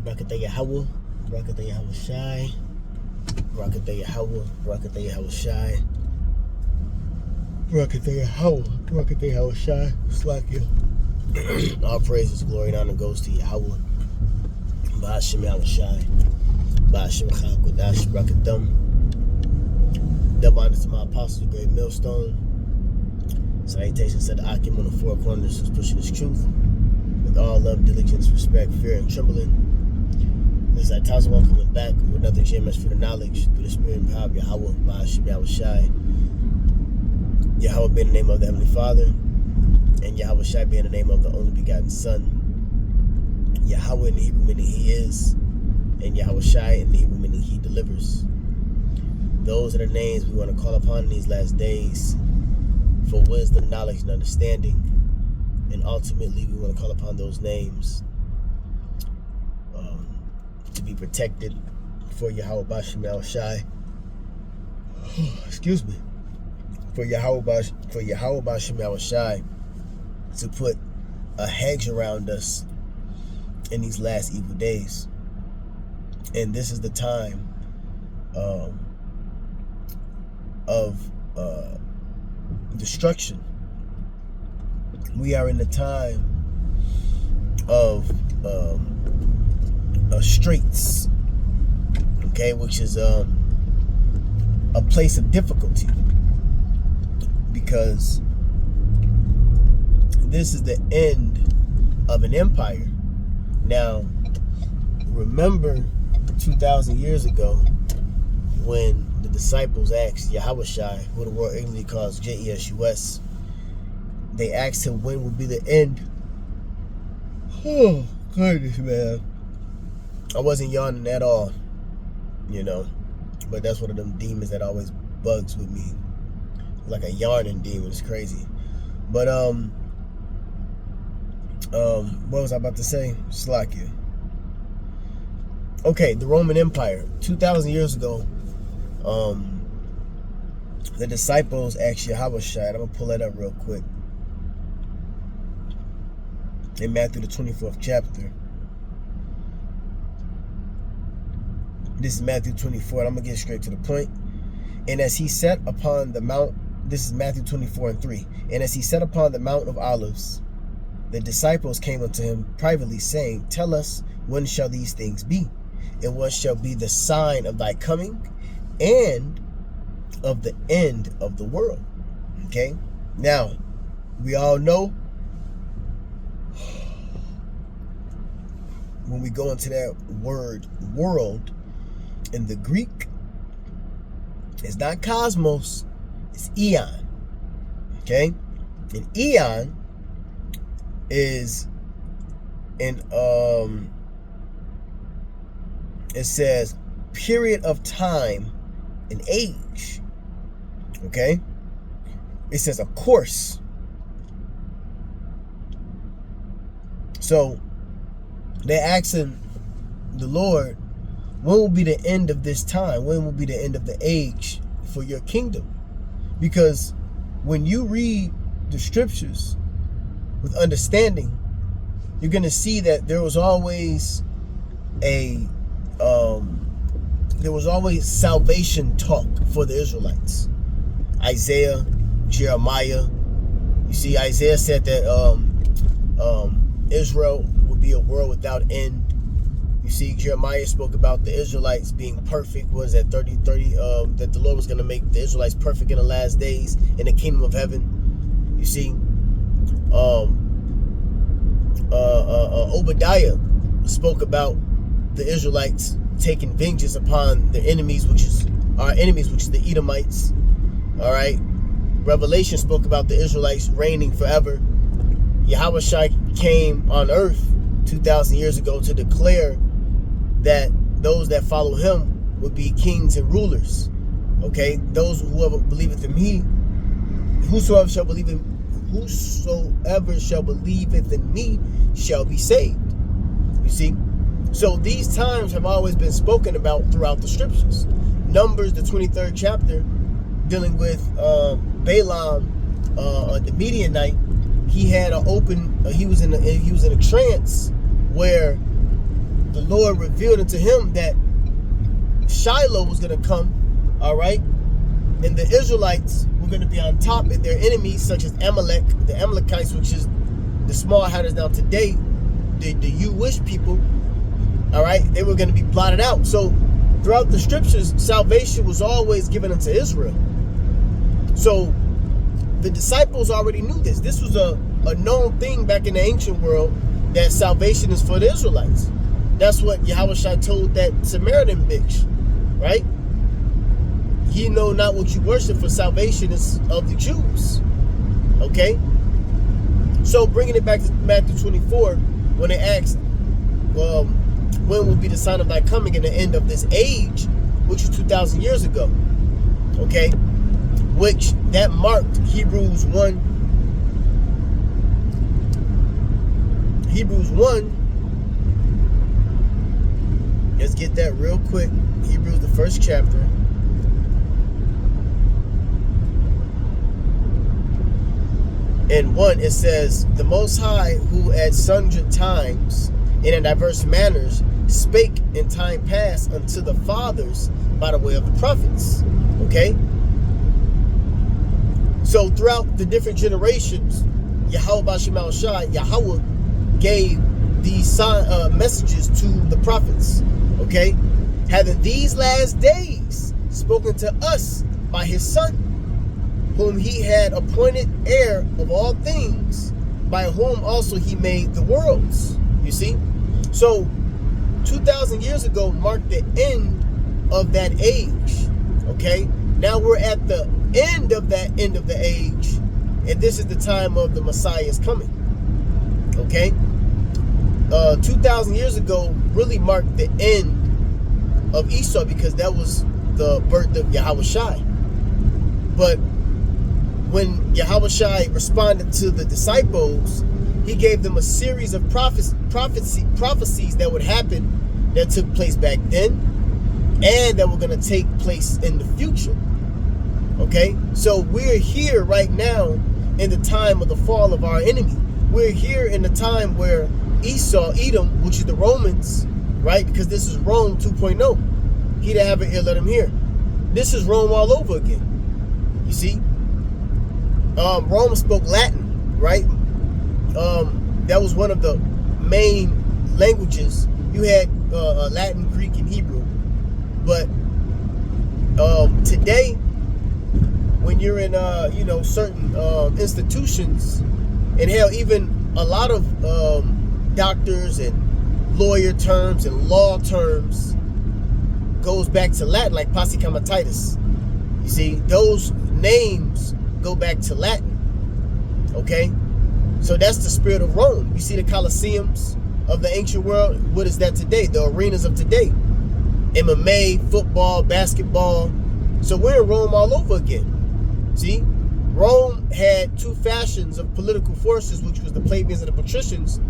Barakatah Yahweh, Barakatah Yahweh Shai, Barakatah Yahweh, Barakatah Yahweh Shai, Barakatah Yahweh, Barakatah Yahweh Shai, Slakia. All praises, glory, and honor goes to Yahweh. Ba'ashem Yahweh Shai, Ba'ashem Chak Kodash, Barakatam. Double honor to my apostles, the great millstone. Salutations to the Akim on the four corners who's pushing his truth with all love, diligence, respect, fear, and trembling. This is Tazawal coming back with another GMS for the knowledge through the spirit and power of Yahweh, Ba'ashem Yahweh Shai. Yahweh being the name of the Heavenly Father, and Yahweh Shai being the name of the only begotten Son. Yahweh in the Hebrew meaning He is, and Yahweh Shai in the Hebrew meaning He delivers. Those are the names we want to call upon in these last days for wisdom, knowledge, and understanding. And ultimately, we want to call upon those names to be protected for Yahweh Ba'ashem Yahweh Shai. Excuse me. For Yahweh Ba'ashem Yahweh Shai to put a hedge around us in these last evil days. And this is the time of destruction. We are in the time of straits, okay, which is a place of difficulty, because this is the end of an empire. Now, remember 2,000 years ago when the disciples asked Yahweh Shai, who the world ignorantly calls JESUS, they asked him when would be the end. Oh, goodness, man. I wasn't yawning at all, but that's one of them demons that always bugs with me. Like a yarning demon. It's crazy. But, what was I about to say? Slakia. Okay, the Roman Empire. 2,000 years ago, the disciples asked Yahweh Shai. I'm going to pull that up real quick. In Matthew the 24th chapter. This is Matthew 24, and I'm going to get straight to the point. And as he sat upon the mount, this is Matthew 24:3. And as he sat upon the Mount of Olives, the disciples came unto him privately, saying, Tell us, when shall these things be? And what shall be the sign of thy coming and of the end of the world? Okay? Now, we all know when we go into that word world in the Greek, it's not cosmos, it's eon. Okay? And eon is an it says period of time and age. Okay? It says a course. So they're asking the Lord, when will be the end of this time? When will be the end of the age for your kingdom? Because when you read the scriptures with understanding, you're going to see that there was always salvation talk for the Israelites. Isaiah, Jeremiah. You see, Isaiah said that Israel would be a world without end. You see, Jeremiah spoke about the Israelites being perfect. What is that, 30, that the Lord was going to make the Israelites perfect in the last days in the kingdom of heaven. You see, Obadiah spoke about the Israelites taking vengeance upon their enemies, which is our enemies, which is the Edomites. All right. Revelation spoke about the Israelites reigning forever. Yahweh Shai came on earth 2,000 years ago to declare that those that follow him would be kings and rulers. Okay, those whoever believeth in me, whosoever shall believe in me shall be saved. You see, so these times have always been spoken about throughout the scriptures. Numbers, the 23rd chapter, dealing with Balaam, the Midianite. He had an open. He was in a trance where the Lord revealed unto him that Shiloh was going to come, all right, and the Israelites were going to be on top, and their enemies, such as Amalek, the Amalekites, which is the small hatters now today, the Jewish people, all right, they were going to be blotted out. So throughout the scriptures, salvation was always given unto Israel. So the disciples already knew this. This was a known thing back in the ancient world, that salvation is for the Israelites. That's what Yahushua told that Samaritan bitch, right? Ye know not what you worship, for salvation is of the Jews. Okay? So bringing it back to Matthew 24, when they asked, when will be the sign of thy coming and the end of this age, which was 2,000 years ago. Okay? Which that marked Hebrews 1. Hebrews 1. Let's get that real quick. Hebrews, the first chapter. In 1, it says, the Most High, who at sundry times and in diverse manners spake in time past unto the fathers by the way of the prophets. Okay? So throughout the different generations, Yahweh gave these messages to the prophets. Okay? Having these last days spoken to us by his Son, whom he had appointed heir of all things, by whom also he made the worlds. You see? So 2,000 years ago marked the end of that age. Okay? Now we're at the end of that end of the age, and this is the time of the Messiah's coming. Okay? 2,000 years ago really marked the end of Esau, because that was the birth of Yahushua. But when Yahushua responded to the disciples, he gave them a series of prophecies that would happen, that took place back then, and that were going to take place in the future. Okay? So we're here right now in the time of the fall of our enemy. We're here in the time where Esau, Edom, which is the Romans, right? Because this is Rome 2.0. He that have an ear, let him hear. This is Rome all over again. You see? Rome spoke Latin, right? That was one of the main languages. You had Latin, Greek, and Hebrew. But today, when you're in certain institutions, and hell, even a lot of doctors and lawyer terms and law terms goes back to Latin, like posse comitatus. You see, those names go back to Latin. Okay? So that's the spirit of Rome. You see the Colosseums of the ancient world. What is that today? The arenas of today. MMA, football, basketball. So we're in Rome all over again. See? Rome had two fashions of political forces, which was the plebeians and the patricians.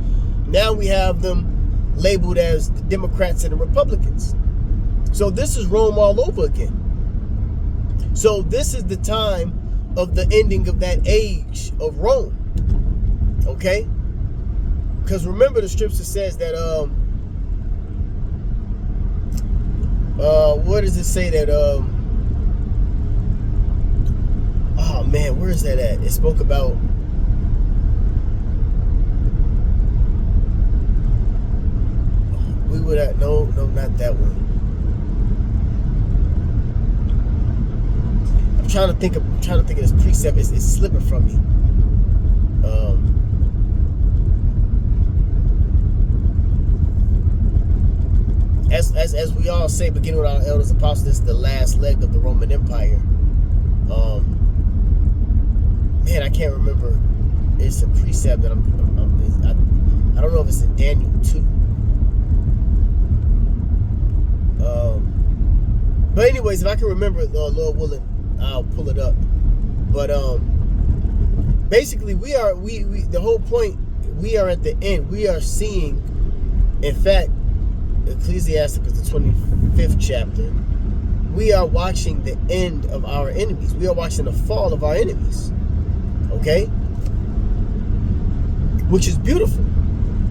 Now we have them labeled as the Democrats and the Republicans. So this is Rome all over again. So this is the time of the ending of that age of Rome. Okay? Because remember, the scripture says that where does it say that oh man, where is that at? It spoke about we would have no, not that one. I'm trying to think of this precept. It's slipping from me. As we all say, beginning with our elders apostles, this is the last leg of the Roman Empire. Man, I can't remember. It's a precept that I don't know if it's in Daniel 2. But anyways, if I can remember it, Lord willing, I'll pull it up. But basically, we the whole point, we are at the end. We are seeing, in fact, Ecclesiasticus, the 25th chapter, we are watching the end of our enemies. We are watching the fall of our enemies. Okay? Which is beautiful.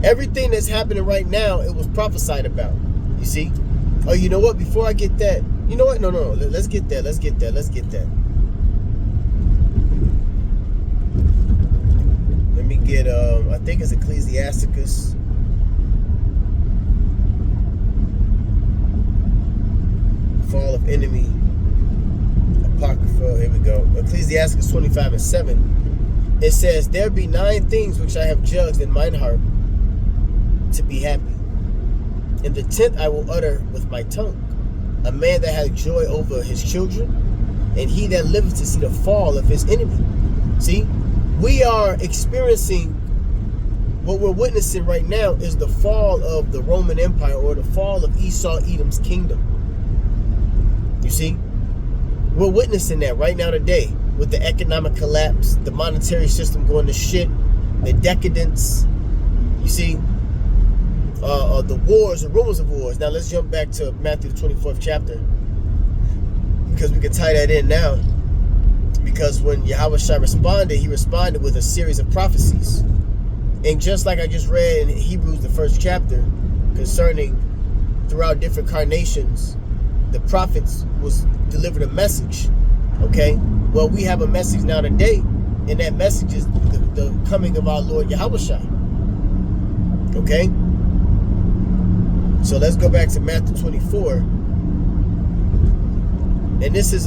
Everything that's happening right now, it was prophesied about. You see? Oh, you know what? Before I get that, you know what? No. Let's get that. Let's get that. Let me get, I think it's Ecclesiasticus. Fall of enemy. Apocrypha. Here we go. Ecclesiasticus 25:7. It says, there be 9 things which I have judged in mine heart to be happy. And the 10th I will utter with my tongue. A man that hath joy over his children, and he that liveth to see the fall of his enemy. See, we are experiencing, what we're witnessing right now is the fall of the Roman Empire, or the fall of Esau Edom's kingdom. You see, we're witnessing that right now today, with the economic collapse, the monetary system going to shit, the decadence. You see, the wars, the rumors of wars. Now let's jump back to Matthew the 24th chapter, because we can tie that in now. Because when Yahushua responded, he responded with a series of prophecies. And just like I just read in Hebrews the 1st chapter, concerning throughout different carnations, the prophets was delivered a message. Okay, well, we have a message now today, and that message is the coming of our Lord Yahushua. Okay, so let's go back to Matthew 24, and this is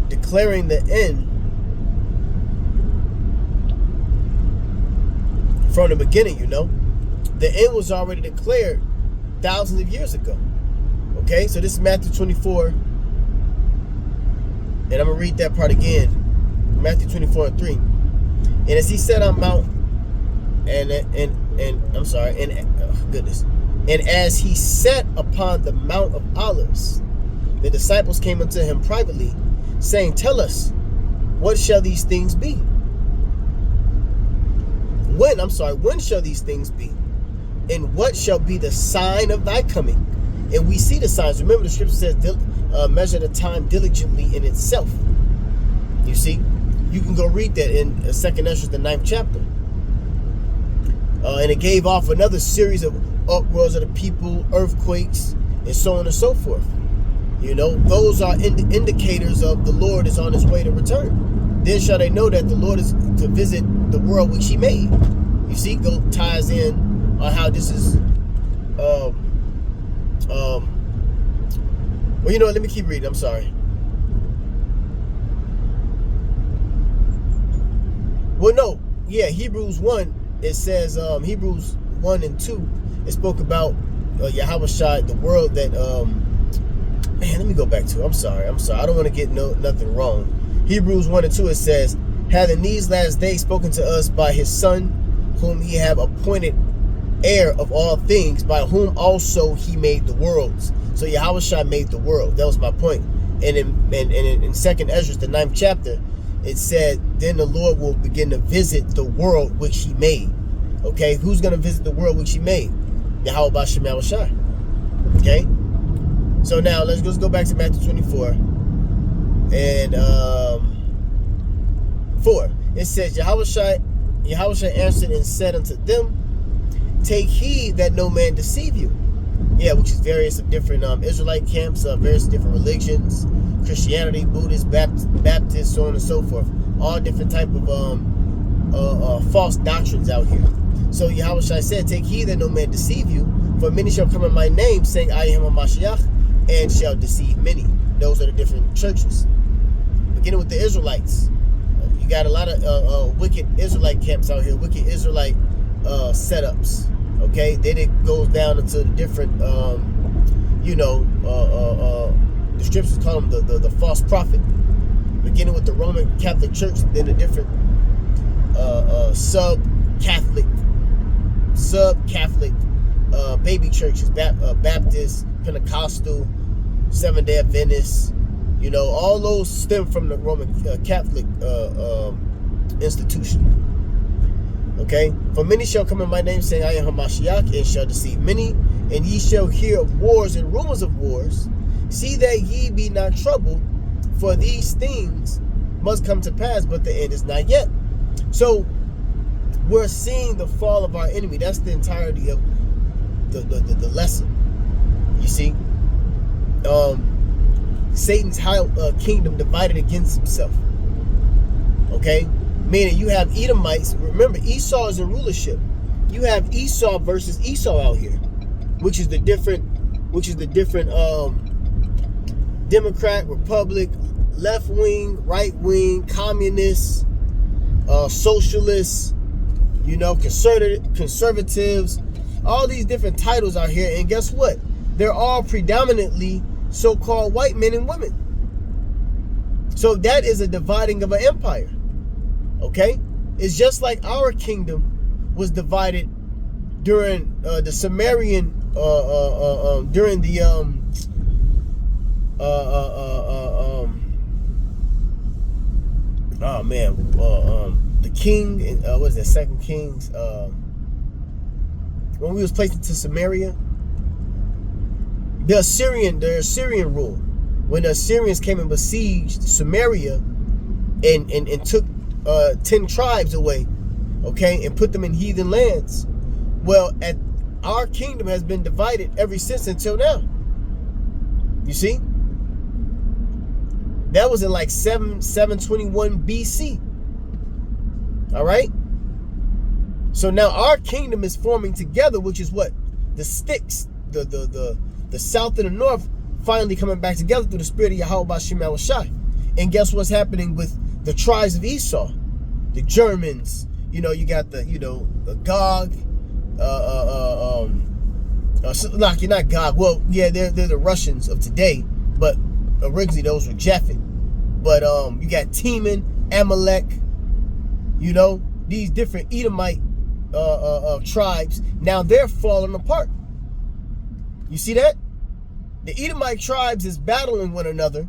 declaring the end from the beginning. You know, the end was already declared thousands of years ago. Okay, so this is Matthew 24, and I'm gonna read that part again. Matthew 24:3. And as he sat on Mount, and as he sat upon the Mount of Olives, the disciples came unto him privately, saying, tell us, what shall these things be? When shall these things be? And what shall be the sign of thy coming? And we see the signs. Remember, the scripture says, measure the time diligently in itself. You see, you can go read that in 2nd Ezra, the 9th chapter. And it gave off another series of uproars of the people, earthquakes, and so on and so forth. You know, those are indicators of the Lord is on his way to return. Then shall they know that the Lord is to visit the world which he made. You see, go ties in on how this is, well, you know what, let me keep reading, I'm sorry. Well, no, yeah, Hebrews 1, it says, Hebrews 1 and 2, it spoke about Yahushua, the world that, man, let me go back to it, I'm sorry, I don't want to get nothing wrong. Hebrews 1 and 2, it says, having these last days spoken to us by his Son, whom he have appointed heir of all things, by whom also he made the worlds. So Yahushua made the world. That was my point. And in 2nd Ezra, the 9th chapter, it said, then the Lord will begin to visit the world which he made. Okay, who's going to visit the world which he made? Yahweh Bashem Yahushua. Okay, so now let's go back to Matthew 24 and 4. It says, Yahushua answered and said unto them, take heed that no man deceive you. Yeah, which is various of different Israelite camps, various different religions, Christianity, Buddhist, Baptist, so on and so forth. All different type of false doctrines out here. So Yahushua said, take heed that no man deceive you, for many shall come in my name, saying, I am a Mashiach, and shall deceive many. Those are the different churches. Beginning with the Israelites. You got a lot of wicked Israelite camps out here, wicked Israelite setups. Okay, then it goes down into the different, the scriptures call them the false prophet. Beginning with the Roman Catholic Church, then the different sub-Catholic baby churches, Baptist, Pentecostal, Seventh-day Adventist. You know, all those stem from the Roman Catholic institution. Okay, for many shall come in my name, saying, I am Hamashiach, and shall deceive many. And ye shall hear of wars and rumors of wars. See that ye be not troubled, For these things must come to pass, but the end is not yet. So we're seeing the fall of our enemy. That's the entirety of the lesson. You see, Satan's kingdom divided against himself. Okay, meaning you have Edomites. Remember, Esau is in rulership. You have Esau versus Esau out here, which is the different Democrat, Republic, left wing, right wing, communists, socialists, conservatives, all these different titles out here. And guess what? They're all predominantly so-called white men and women. So that is a dividing of an empire. Okay? It's just like our kingdom was divided during the Sumerian, during the the king, what is that, Second Kings, when we was placed into Samaria, the Assyrian rule, when the Assyrians came and besieged Samaria and took 10 tribes away, okay, and put them in heathen lands. Well, our kingdom has been divided ever since until now. You see? That was in like 721 BC. All right? So now our kingdom is forming together, which is what? The sticks, the south and the north finally coming back together through the spirit of Yahweh Bashim Yahushai. And guess what's happening with the tribes of Esau? The Germans, you got the Gog, not Gog. Well, yeah, they're the Russians of today, but originally those were Japhet. But you got Teman, Amalek, these different Edomite tribes. Now they're falling apart. You see that? The Edomite tribes is battling one another,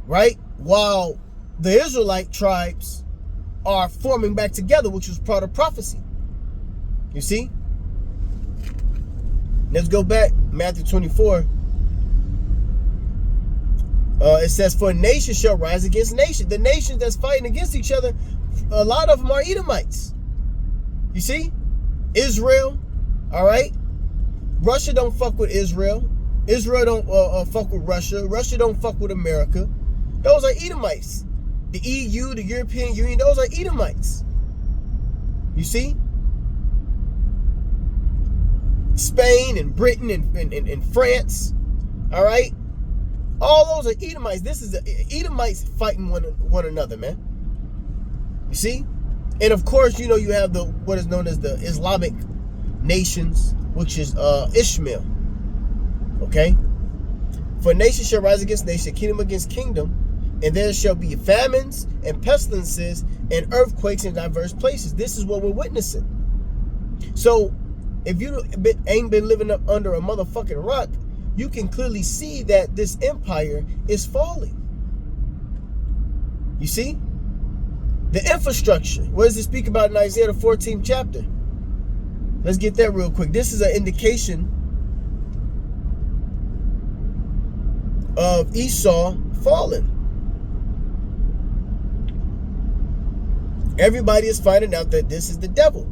right? While the Israelite tribes are forming back together, which was part of prophecy. You see? Let's go back, Matthew 24. It says, for nation shall rise against nation. The nations that's fighting against each other, a lot of them are Edomites. You see? Israel, all right? Russia don't fuck with Israel. Israel don't fuck with Russia. Russia don't fuck with America. Those are Edomites. The EU, the European Union, those are Edomites. You see? Spain and Britain and France, all right? All those are Edomites. This is Edomites fighting one another, man. You see? And of course, you have what is known as the Islamic nations, which is Ishmael. Okay? For nation shall rise against nation, kingdom against kingdom, and there shall be famines and pestilences and earthquakes in diverse places. This is what we're witnessing. So, if you ain't been living up under a motherfucking rock, you can clearly see that this empire is falling. You see? The infrastructure. What does it speak about in Isaiah the 14th chapter? Let's get that real quick. This is an indication of Esau falling. Everybody is finding out that this is the devil.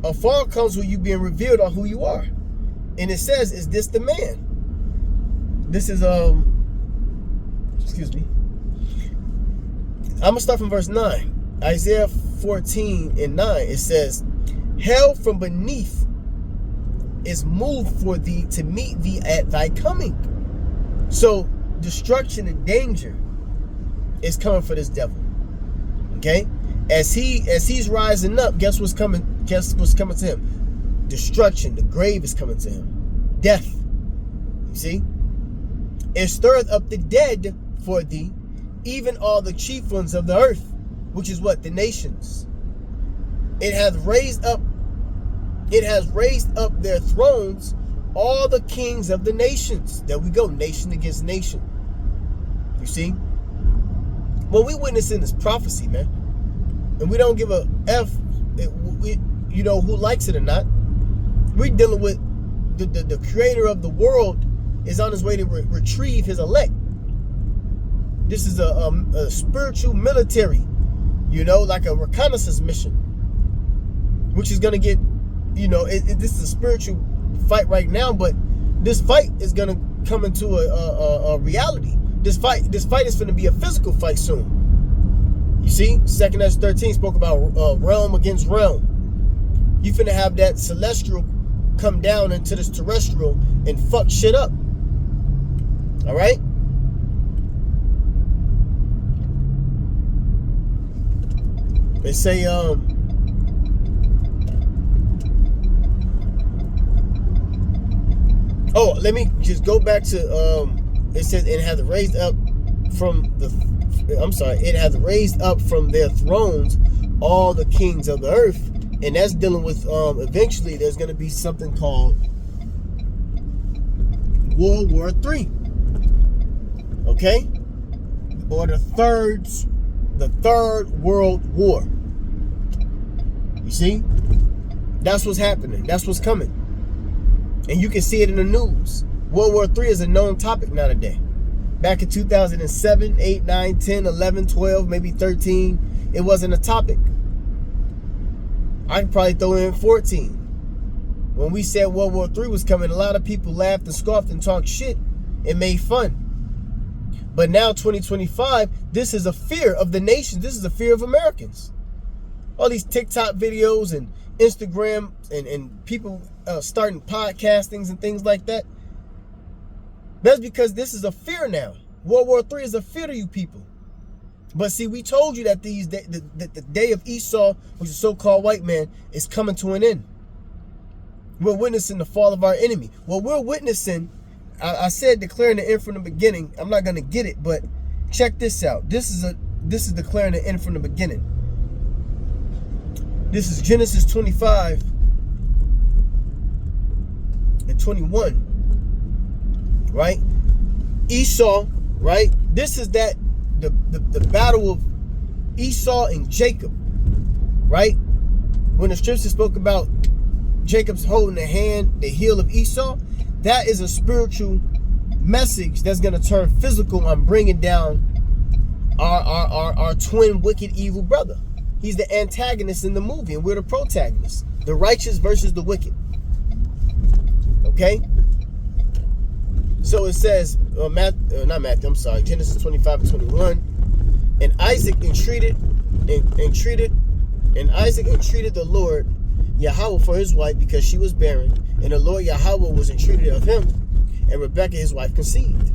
A fall comes with you being revealed on who you are. And it says, is this the man? This is, excuse me. I'm going to start from verse 9. Isaiah 14:9. It says, hell from beneath is moved for thee to meet thee at thy coming. So, destruction and danger is coming for this devil. Okay? As he's rising up, guess what's coming? Guess what's coming to him? Destruction. The grave is coming to him. Death. You see? It stirreth up the dead for thee, even all the chief ones of the earth, which is what? The nations. It hath raised up their thrones, all the kings of the nations. There we go, nation against nation. You see? What we witnessing is prophecy, man. And we don't give a F, who likes it or not. We're dealing with the creator of the world is on his way to retrieve his elect. This is a spiritual military, like a reconnaissance mission, which is going to get, this is a spiritual fight right now, but this fight is going to come into a reality. This fight is going to be a physical fight soon. You see, 2nd Ezra 13 spoke about realm against realm. You finna have that celestial come down into this terrestrial and fuck shit up. All right? They say, oh, let me just go back to, it says it has raised up from it has raised up from their thrones all the kings of the earth. And that's dealing with, eventually there's going to be something called World War III. Okay? Or the third World War. You see? That's what's happening. That's what's coming. And you can see it in the news. World War III is a known topic now today. Back in 2007, 8, 9, 10, 11, 12, maybe 13, it wasn't a topic. I could probably throw in 14. When we said World War III was coming, a lot of people laughed and scoffed and talked shit and made fun. But now, 2025, this is a fear of the nation. This is a fear of Americans. All these TikTok videos and Instagram and people starting podcastings and things like that. That's because this is a fear now. World War III is a fear to you people. But see, we told you that the day of Esau, which is so-called white man, is coming to an end. We're witnessing the fall of our enemy. Well, we're witnessing, I said declaring the end from the beginning. I'm not going to get it, but check this out. This is declaring the end from the beginning. This is Genesis 25 and 21. Right? Esau, right? This is the battle of Esau and Jacob, right? When the scripture spoke about Jacob's holding the heel of Esau, that is a spiritual message that's going to turn physical on bringing down our twin wicked evil brother. He's the antagonist in the movie, and we're the protagonists. The righteous versus the wicked. Okay? So it says, Genesis 25 and 21. And Isaac entreated the Lord Yahweh for his wife because she was barren. And the Lord Yahweh was entreated of him. And Rebekah his wife conceived.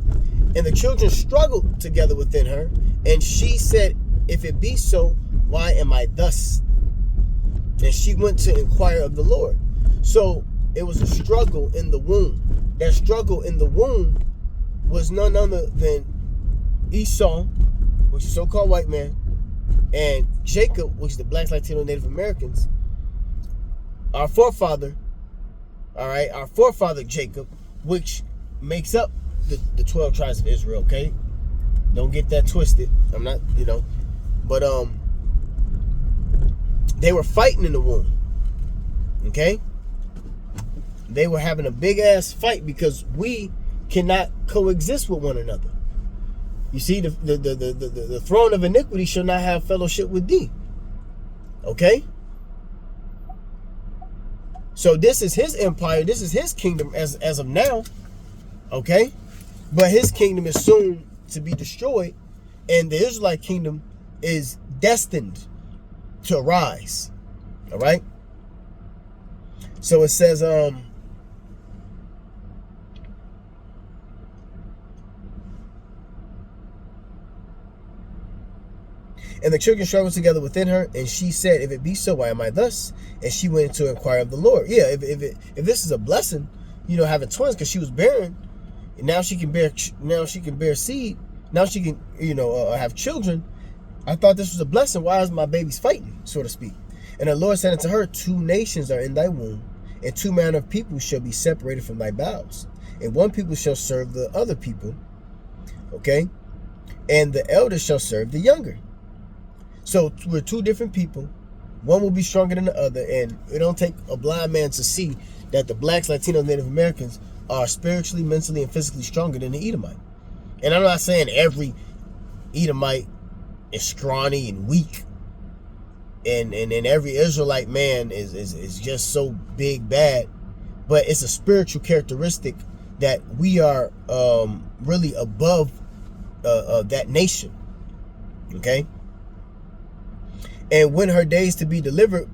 And the children struggled together within her. And she said, if it be so, why am I thus? And she went to inquire of the Lord. So it was a struggle in the womb. That struggle in the womb was none other than Esau, which is so-called white man, and Jacob, which is the blacks, Latino, Native Americans. Our forefather, all right, our forefather Jacob, which makes up the 12 tribes of Israel, okay? Don't get that twisted. I'm not, but they were fighting in the womb, okay? They were having a big ass fight because we cannot coexist with one another. You see, the throne of iniquity shall not have fellowship with thee. Okay? So this is his empire. This is his kingdom as of now. Okay? But his kingdom is soon to be destroyed. And the Israelite kingdom is destined to rise. All right? So it says, and the children struggled together within her, and she said, if it be so, why am I thus? And she went to inquire of the Lord. Yeah, if this is a blessing, having twins, because she was barren, and now she can bear seed. Now she can, have children. I thought this was a blessing. Why is my babies fighting, so to speak? And the Lord said unto her, 2 nations are in thy womb, and 2 manner of people shall be separated from thy bowels. And one people shall serve the other people. Okay? And the elder shall serve the younger. So we're 2 different people. One will be stronger than the other. And it don't take a blind man to see that the blacks, Latinos, Native Americans are spiritually, mentally, and physically stronger than the Edomite. And I'm not saying every Edomite is scrawny and weak. And every Israelite man is just so big bad. But it's a spiritual characteristic that we are really above that nation. Okay? And when her days to be delivered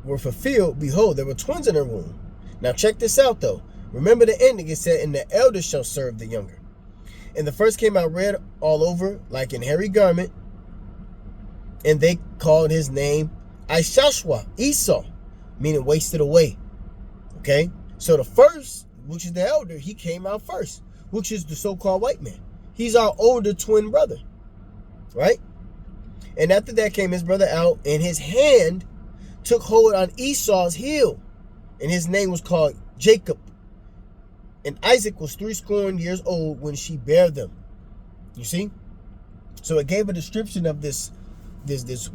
were fulfilled, behold, there were twins in her womb. Now check this out though. Remember the ending, it said, and the elder shall serve the younger. And the first came out red all over, like in hairy garment. And they called his name Ishashwa, Esau, meaning wasted away. Okay? So the first, which is the elder, he came out first, which is the so-called white man. He's our older twin brother. Right? And after that came his brother out, and his hand took hold on Esau's heel. And his name was called Jacob. And Isaac was 80 years old when she bare them. You see? So it gave a description of this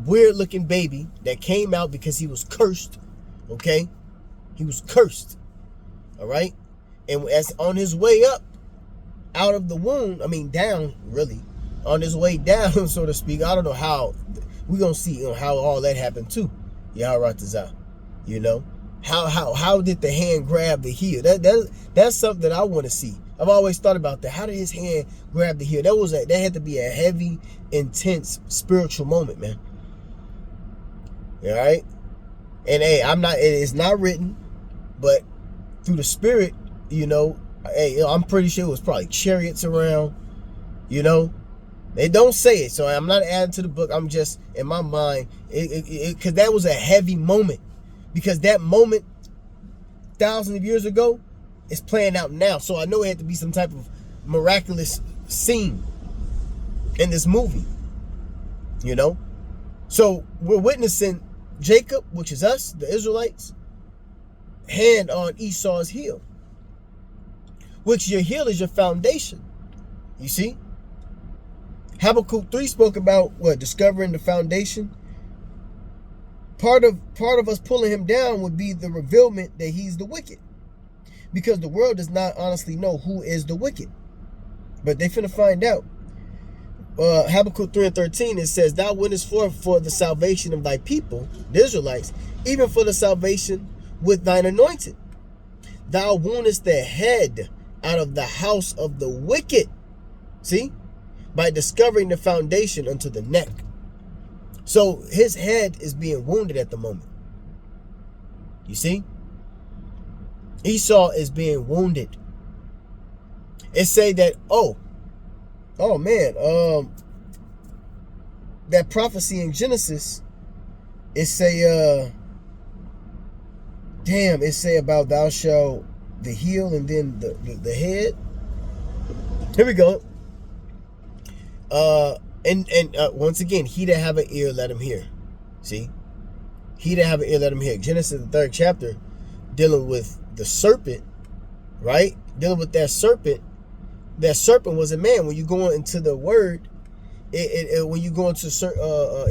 weird looking baby that came out because he was cursed. Okay? He was cursed. All right? And as on his way up out of the womb, I mean down really, on his way down, so to speak. I don't know how. We're going to see how all that happened too. Yaharatazah. You know? How did the hand grab the heel? That's something that I want to see. I've always thought about that. How did his hand grab the heel? That had to be a heavy, intense spiritual moment, man. All right? And hey, it's not written, but through the spirit, you know, hey, I'm pretty sure it was probably chariots around, you know. They don't say it, so I'm not adding to the book. I'm just, in my mind, because that was a heavy moment. Because that moment, thousands of years ago, is playing out now. So I know it had to be some type of miraculous scene in this movie. You know? So we're witnessing Jacob, which is us, the Israelites, hand on Esau's heel. Which your heel is your foundation. You see? Habakkuk 3 spoke about what? Discovering the foundation. Part of us pulling him down would be the revealment that he's the wicked. Because the world does not honestly know who is the wicked. But they finna find out. Habakkuk 3:13, it says, thou winnest forth for the salvation of thy people, the Israelites, even for the salvation with thine anointed. Thou woundest the head out of the house of the wicked. See? By discovering the foundation unto the neck. So his head is being wounded at the moment. You see? Esau is being wounded. It say that, oh man, that prophecy in Genesis, it say, it say about thou shalt the heel and then the head. Here we go. And once again, he that have an ear, let him hear. See? He that have an ear, let him hear. Genesis, the 3rd chapter, dealing with the serpent, right? Dealing with that serpent. That serpent was a man. When you go into the word, when you go into,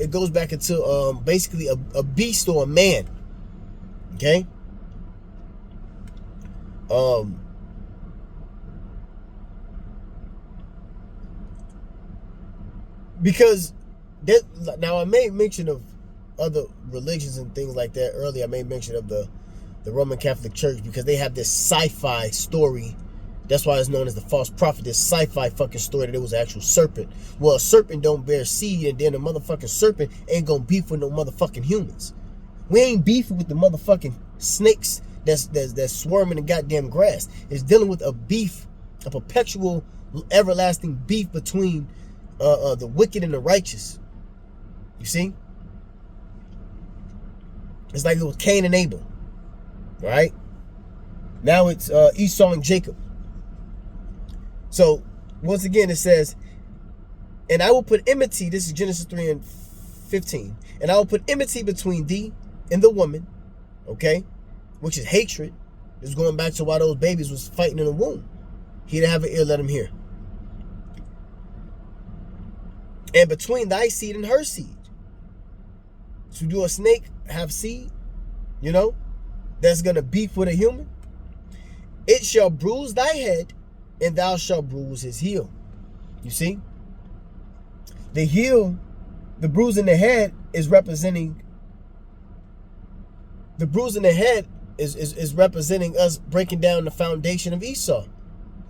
it goes back into basically a beast or a man. Okay? Because now I made mention of other religions and things like that earlier. I made mention of the Roman Catholic Church because they have this sci-fi story. That's why it's known as the false prophet. This sci-fi fucking story that it was an actual serpent. Well, a serpent don't bear seed, and then a motherfucking serpent ain't gonna beef with no motherfucking humans. We ain't beefing with the motherfucking snakes that's swarming in goddamn grass. It's dealing with a beef, a perpetual, everlasting beef between the wicked and the righteous. You see? It's like it was Cain and Abel. Right? Now it's Esau and Jacob. So, once again, it says, and I will put enmity, this is Genesis 3:15, and I will put enmity between thee and the woman, okay, which is hatred. It's going back to why those babies was fighting in the womb. He that have an ear, let him hear. And between thy seed and her seed. So do a snake have seed, you know, that's going to beef with a human? It shall bruise thy head, and thou shalt bruise his heel. You see? The heel, the bruise in the head is representing, the bruise in the head is representing us breaking down the foundation of Esau.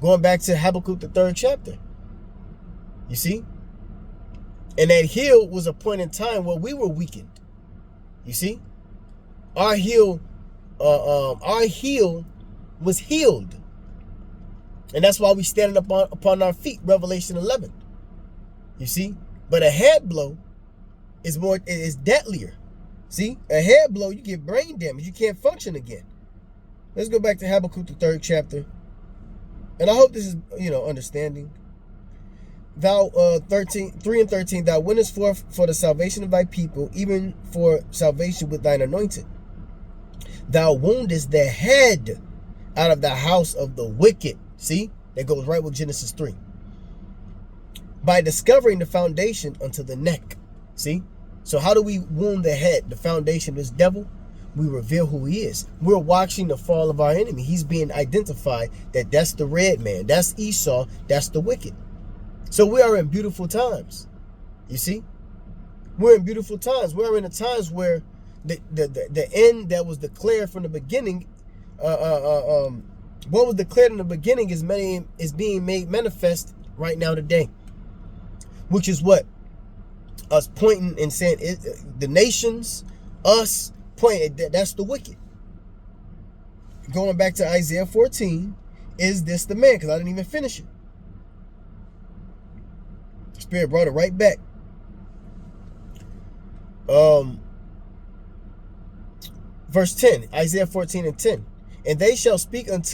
Going back to Habakkuk, the 3rd chapter. You see? And that heel was a point in time where we were weakened. You see? Our heel was healed. And that's why we standing upon our feet, Revelation 11. You see? But a head blow is deadlier. See? A head blow, you get brain damage. You can't function again. Let's go back to Habakkuk, the 3rd chapter. And I hope this is, understanding. Thou, 3 and 13, thou winnest forth for the salvation of thy people, even for salvation with thine anointed. Thou woundest the head out of the house of the wicked. See? That goes right with Genesis 3. By discovering the foundation unto the neck. See? So how do we wound the head, the foundation of this devil? We reveal who he is. We're watching the fall of our enemy. He's being identified that that's the red man. That's Esau. That's the wicked. So we are in beautiful times. You see? We're in beautiful times. We're in the times where the end that was declared from the beginning, what was declared in the beginning is being made manifest right now today. Which is what? Us pointing and saying, the nations, us pointing, that's the wicked. Going back to Isaiah 14, is this the man? Because I didn't even finish it. The Spirit brought it right back. Verse 10, Isaiah 14 and 10. And they shall speak and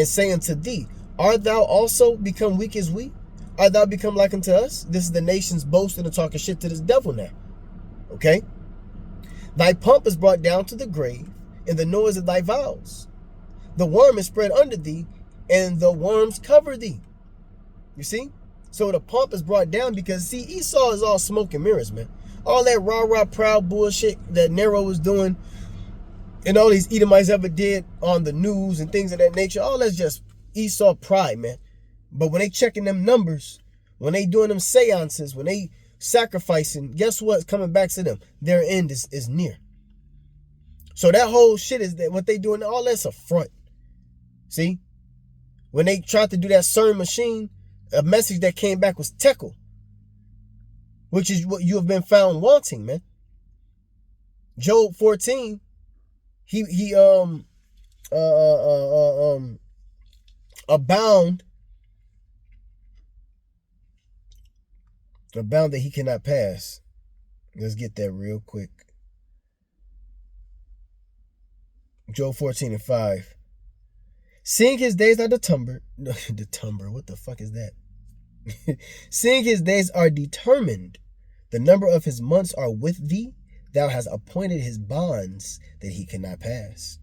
say unto thee, art thou also become weak as we? Art thou become like unto us? This is the nations boasting and talking shit to this devil now. Okay? Thy pomp is brought down to the grave, and the noise of thy vows. The worm is spread under thee, and the worms cover thee. You see? So the pomp is brought down because, see, Esau is all smoke and mirrors, man. All that rah-rah proud bullshit that Nero was doing, and all these Edomites ever did on the news and things of that nature, all that's just Esau pride, man. But when they checking them numbers, when they doing them seances, when they sacrificing, guess what's coming back to them? Their end is near. So that whole shit is that what they doing, all that's a front. See? When they tried to do that CERN machine, a message that came back was Tekel, which is what you have been found wanting, man. Job 14, he abound that he cannot pass. Let's get that real quick. Job 14 and 5. Seeing his days are determined. What the fuck is that? Seeing his days are determined, the number of his months are with thee. Thou hast appointed his bonds that he cannot pass.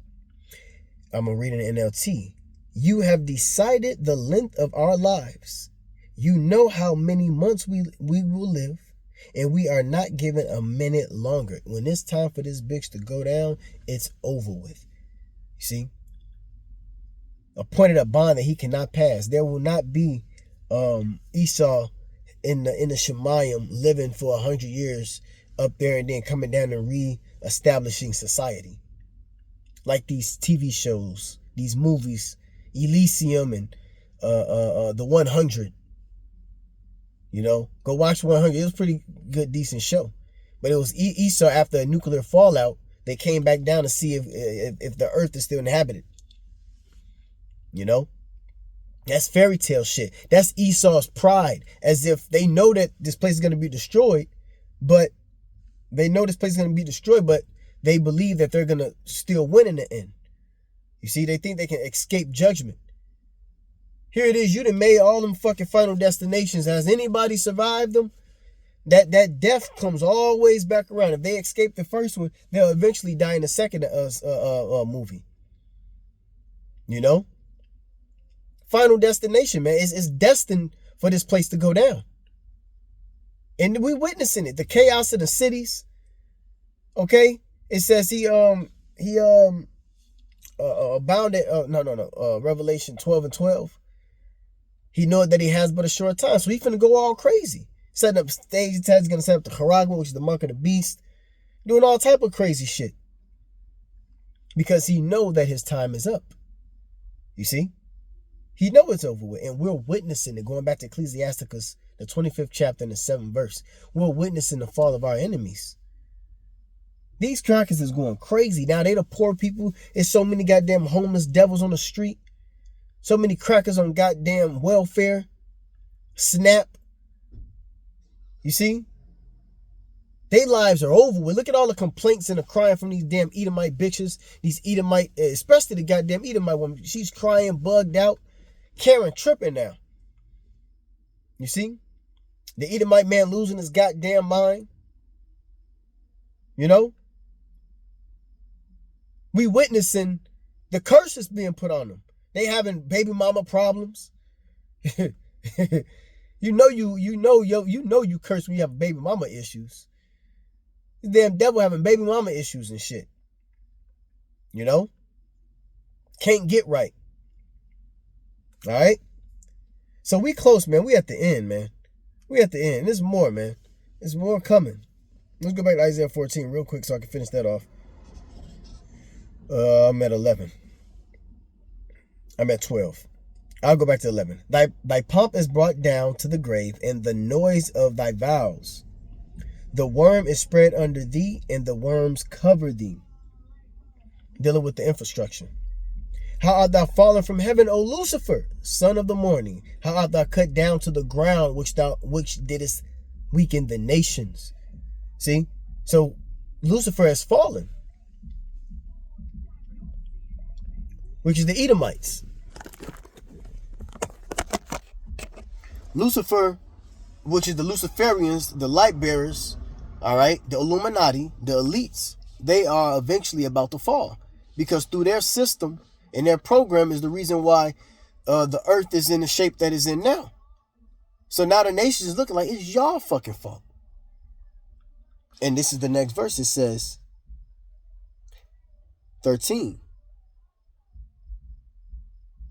I'm going to read in NLT. You have decided the length of our lives. You know how many months we will live, and we are not given a minute longer. When it's time for this bitch to go down, it's over with. You see? Appointed a bond that he cannot pass. There will not be Esau in the Shemayim living for 100 years up there and then coming down and re-establishing society. Like these TV shows, these movies, Elysium and the 100. You know, go watch 100. It was a pretty good, decent show. But it was Esau after a nuclear fallout. They came back down to see if the earth is still inhabited. You know? That's fairy tale shit. That's Esau's pride. As if they know that this place is going to be destroyed, but they believe that they're going to still win in the end. You see, they think they can escape judgment. Here it is. You done made all them fucking Final Destinations. Has anybody survived them? That death comes always back around. If they escape the first one, they'll eventually die in the second movie. You know? Final Destination, man. It's destined for this place to go down. And we're witnessing it. The chaos of the cities. Okay? It says he abounded. Revelation 12 and 12. He know that he has but a short time, so he finna go all crazy. Setting up stage attacks, gonna set up the Charagma, which is the mark of the beast, doing all type of crazy shit. Because he know that his time is up. You see? He know it's over with, and we're witnessing it. Going back to Ecclesiasticus, the 25th chapter and the 7th verse, we're witnessing the fall of our enemies. These crackers is going crazy. Now they the poor people. There's so many goddamn homeless devils on the street. So many crackers on goddamn welfare. SNAP. You see? Their lives are over with. Look at all the complaints and the crying from these damn Edomite bitches. These Edomite, especially the goddamn Edomite woman. She's crying, bugged out. Karen tripping now. You see? The Edomite man losing his goddamn mind. You know? We witnessing the curses being put on them. They having baby mama problems. you know you curse when you have baby mama issues. The damn devil having baby mama issues and shit. You know? Can't get right. All right? So we close, man. We at the end, man. We at the end. There's more, man. There's more coming. Let's go back to Isaiah 14 real quick so I can finish that off. I'm at 11. I'm at 12. I'll go back to 11. Thy pomp is brought down to the grave, and the noise of thy vows. The worm is spread under thee, and the worms cover thee. Dealing with the infrastructure. How art thou fallen from heaven, O Lucifer, son of the morning? How art thou cut down to the ground, which didst weaken the nations? See? So Lucifer has fallen, which is the Edomites. Lucifer, which is the Luciferians, the light bearers, all right, the Illuminati, the elites, they are eventually about to fall. Because through their system and their program is the reason why the earth is in the shape that it's in now. So now the nation is looking like it's y'all fucking fault. And this is the next verse. It says, 13.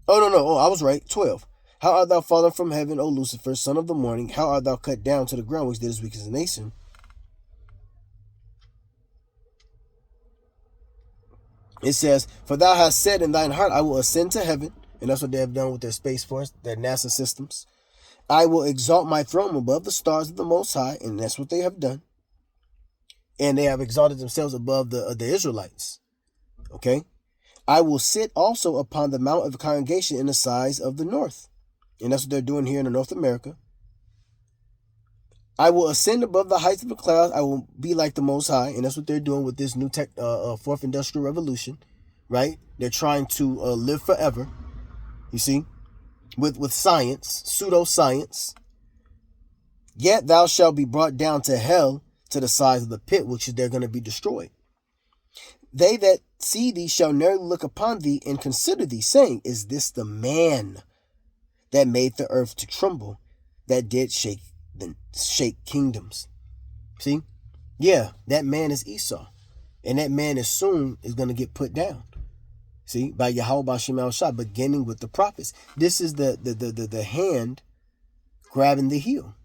Oh, I was right. 12. How art thou fallen from heaven, O Lucifer, son of the morning? How art thou cut down to the ground, which did as weak as a nation? It says, for thou hast said in thine heart, I will ascend to heaven. And that's what they have done with their Space Force, their NASA systems. I will exalt my throne above the stars of the Most High. And that's what they have done. And they have exalted themselves above the Israelites. Okay? I will sit also upon the mount of the congregation in the sides of the north. And that's what they're doing here in North America. I will ascend above the heights of the clouds. I will be like the Most High. And that's what they're doing with this new fourth industrial revolution. Right? They're trying to live forever. You see? With science, pseudoscience. Yet thou shalt be brought down to hell, to the sides of the pit, which is they're going to be destroyed. They that see thee shall never look upon thee and consider thee, saying, is this the man that made the earth to tremble, that did shake kingdoms? See? Yeah, that man is Esau. And that man is soon is going to get put down. See? By Yahweh B'Shem Al-Shah, beginning with the prophets. This is the hand grabbing the heel.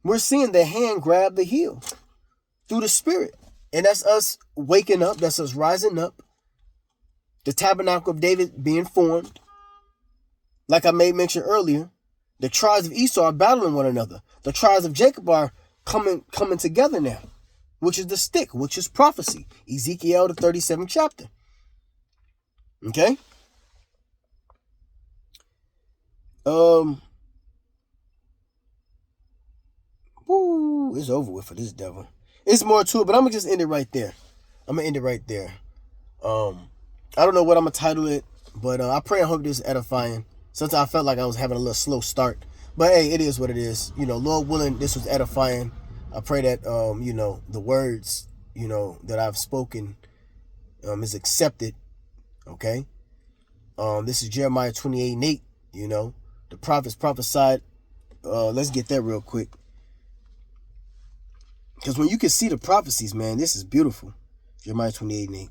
We're seeing the hand grab the heel through the spirit. And that's us waking up. That's us rising up. The tabernacle of David being formed. Like I made mention earlier, the tribes of Esau are battling one another. The tribes of Jacob are coming together now, which is the stick, which is prophecy. Ezekiel, the 37th chapter. Okay? Woo, it's over with for this devil. It's more to it, but I'm going to just end it right there. I don't know what I'm going to title it, but I pray and hope this is edifying. Sometimes I felt like I was having a little slow start. But hey, it is what it is. You know, Lord willing, this was edifying. I pray that, the words, that I've spoken is accepted. Okay? This is Jeremiah 28:8. The prophets prophesied. Let's get that real quick. Because when you can see the prophecies, man, this is beautiful. Jeremiah 28:8.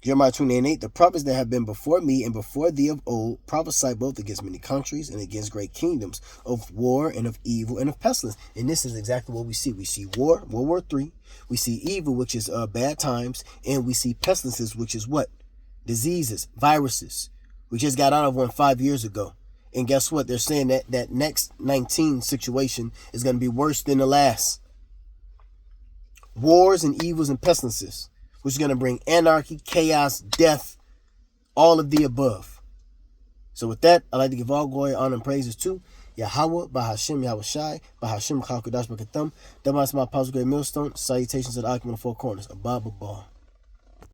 Jeremiah 28:8, the prophets that have been before me and before thee of old prophesied both against many countries and against great kingdoms, of war and of evil and of pestilence. And this is exactly what we see. We see war, World War III. We see evil, which is bad times. And we see pestilences, which is what? Diseases, viruses. We just got out of one 5 years ago. And guess what? They're saying that that next 19 situation is going to be worse than the last. Wars and evils and pestilences, which is going to bring anarchy, chaos, death, all of the above. So with that, I'd like to give all glory, honor, and praises to Yahweh, Bahashim, Yahweh Shai, Bahashim, Chal Kodash, Bakatham, Damas, my Apostle, Great Millstone, salutations to the Akim in the Four Corners, Abba, Babal.